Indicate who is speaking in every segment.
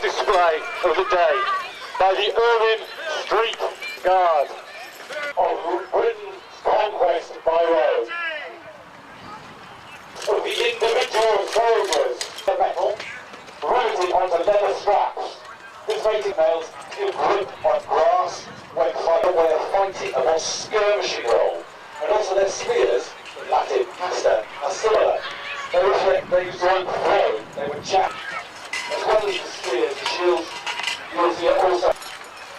Speaker 1: display of the day by the Ermine Street Guard of Britain's conquest by road. Of the individual soldiers, the metal, rooted onto leather straps. This mating nails give grip on grass when fighting a way of fighting a more skirmishing role. And also their spears, in Latin, casta, are similar. They reflect they used to throw, they would jab. As well as the spears, the shields, you will see also.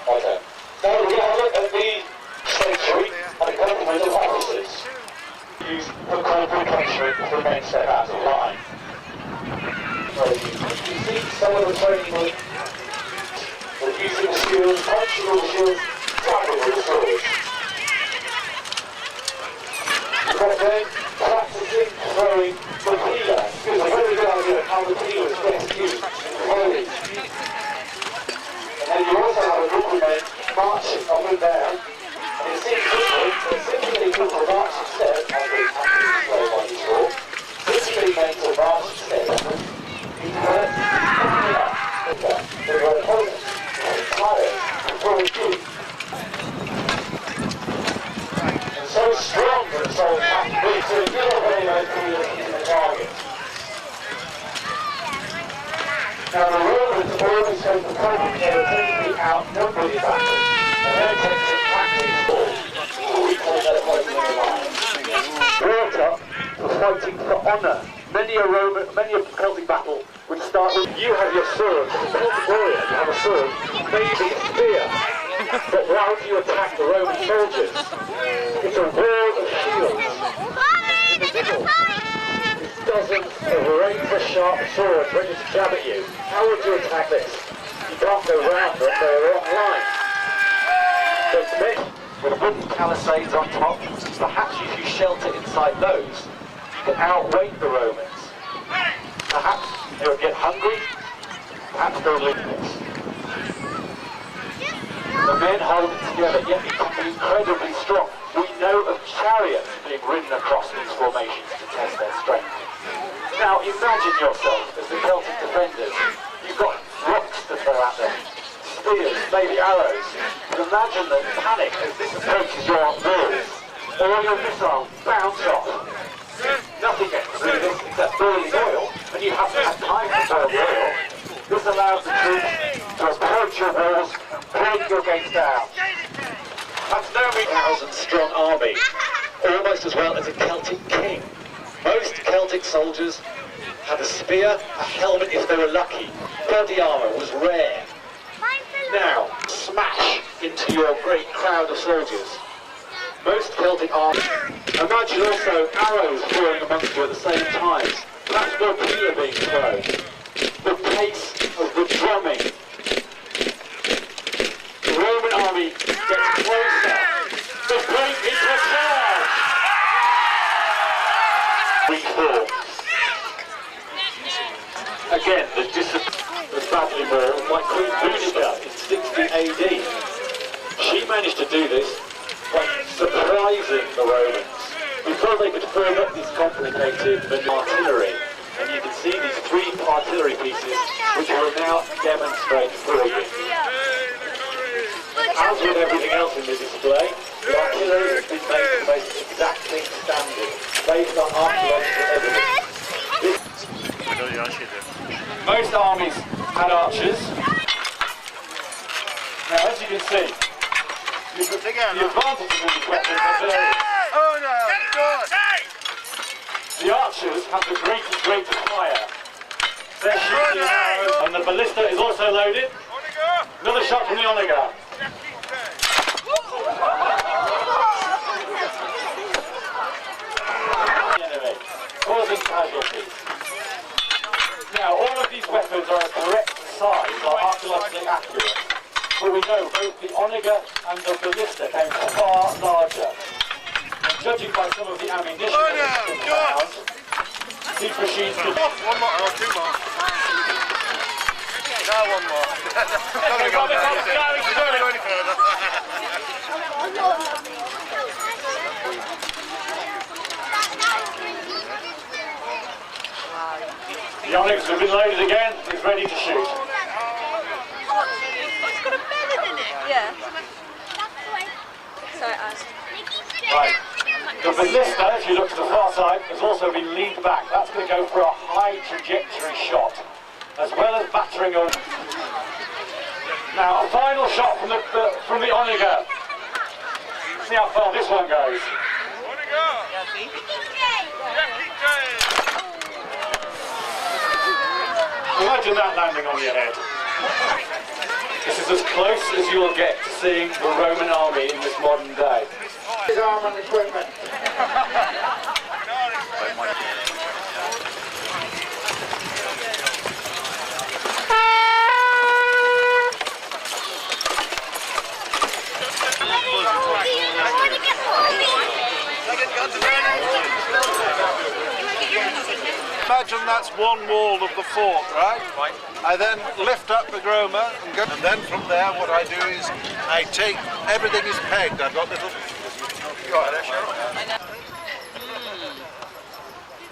Speaker 1: Okay. Now we have a look at the sanctuary and the complement of officers used for qualification for men step out of line. So you see some of the training with using the shields, punching all the shields, stabbing with the swords. But then practicing throwing the peeler gives a very good idea of how the peeler is best used in throwing. And then you also have a group of men marching up and down. And it seems different, but simply a group of march instead, as we have to display by this wall, simply men to march instead. You turn, open it up, okay, they were opponents, tired, and throwing deep. So strong that the soul has to be to get away those peelers into the target. Now the Romans always showed the problem they were typically outnumbered in battle, and their tactics practically fall, or we call that fighting in the line. Brought up for fighting for honour. Many a Celtic battle would start with you have your sword, as a Celtic warrior you have a sword, maybe a spear. But how do you attack the Roman soldiers? It's a wall of shields. In the middle is dozens of razor-sharp swords ready to jab at you. How would you attack this? You can't go round them, they're a wrong line. So it's met with wooden palisades on top. Perhaps if you shelter inside those, you can outweight the Romans. Perhaps they would get hungry, perhaps they'll leave this. The men hold it together, yet become incredibly strong. We know of chariots being ridden across these formations to test their strength. Now imagine yourself as the Celtic defenders. You've got rocks to throw at them, spears, maybe arrows. But imagine the panic as this approaches your walls. All your missiles bounce off. Nothing gets through this except boiling oil, and you haven't had time to boil the oil. This allows the troops to approach your walls and break your gates down. That's no 1,000-strong army, almost as well as a Celtic king. Most Celtic soldiers had a spear, a helmet if they were lucky. Body armour was rare. Now, smash into your great crowd of soldiers. Most Celtic army. Imagine also arrows falling amongst you at the same time. Perhaps no peeler being thrown. The pace of the drumming. The Roman army gets closer. The break into a charge. Reforms. Again, the discipline was badly mauled by Queen Boudicca in 60 AD. She managed to do this by surprising the Romans. Before they could form up these complicated artillery, and you can see these three artillery pieces, which I will now demonstrate for you. As with everything else in the display, the artillery has been made to the most exacting standard, based on archaeological evidence. Most armies had archers. Now, as you can see, the advantages of these weapons are various.
Speaker 2: Oh no! Good!
Speaker 1: The archers have the greatest rate of fire. They're shooting arrows, and the ballista is also loaded. Another shot from the Onager. The enemy, causing casualties. Now, all of these weapons are a correct size, are archaeologically accurate. But we know both the Onager and the ballista came far larger. And judging by some of the ammunition that has been found, these machines could...
Speaker 2: One more, or two more. No, one more. Not going to go down, is it? It's not going to go any further.
Speaker 1: The Onyx has been loaded again, it's ready to shoot. Right. The ballista, if you look to the far side, has also been leaned back. That's going to go for a high trajectory shot, as well as battering on. Now, a final shot from the Onega. See how far this one goes. Imagine that landing on your head. This is as close as you'll get to seeing the Roman army in this modern day.
Speaker 3: His arm and equipment.
Speaker 4: Imagine that's one wall of the fort, right? I then lift up the Groma and then from there what I do is I take, everything is pegged. I've got little... Go ahead, Cheryl.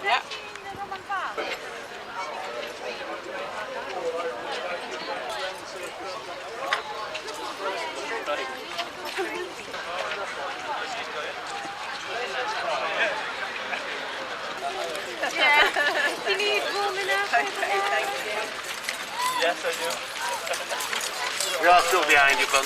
Speaker 5: Yeah.
Speaker 6: You need warming up.
Speaker 5: Okay, thank you.
Speaker 2: Yes, I do.
Speaker 4: We are still behind you, bun.